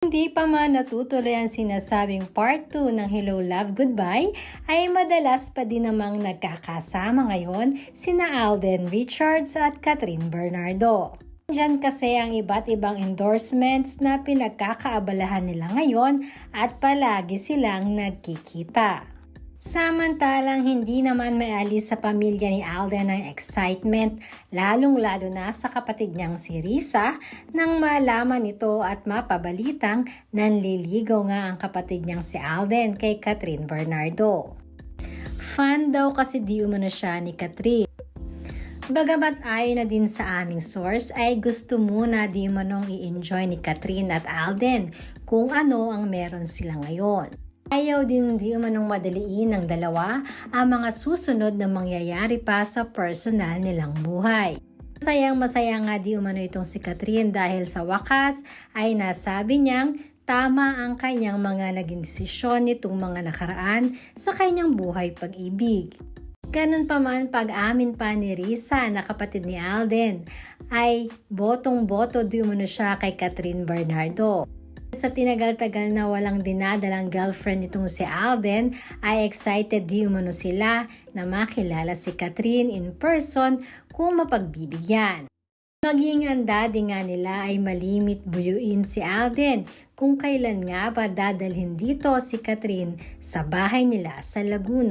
Hindi pa man natutuloy ang sinasabing part 2 ng Hello Love Goodbye, ay madalas pa din namang nagkakasama ngayon sina Alden Richards at Catherine Bernardo. Diyan kasi ang iba't ibang endorsements na pinagkakaabalahan nila ngayon at palagi silang nagkikita. Samantalang hindi naman may alis sa pamilya ni Alden ang excitement, lalong-lalo na sa kapatid niyang si Risa nang malaman ito at mapabalitang nanliligaw nga ang kapatid niyang si Alden kay Catherine Bernardo. Fan daw kasi di umano siya ni Catherine. Bagamat ayon na din sa aming source ay gusto muna di umanong i-enjoy ni Catherine at Alden kung ano ang meron sila ngayon. Ayaw din di umanong madaliin ng dalawa ang mga susunod na mangyayari pa sa personal nilang buhay. Masayang-masaya nga di umano itong si Catherine dahil sa wakas ay nasabi niyang tama ang kanyang mga naging desisyon nitong mga nakaraan sa kanyang buhay pag-ibig. Ganun pa man pag-amin pa ni Risa na kapatid ni Alden ay botong-boto di umano siya kay Catherine Bernardo. Sa tinagal-tagal na walang dinadalang girlfriend nitong si Alden ay excited di umano sila na makilala si Catherine in person kung mapagbibigyan. Maging ang daddy nga nila ay malimit buyuin si Alden kung kailan nga ba dadalhin dito si Catherine sa bahay nila sa Laguna.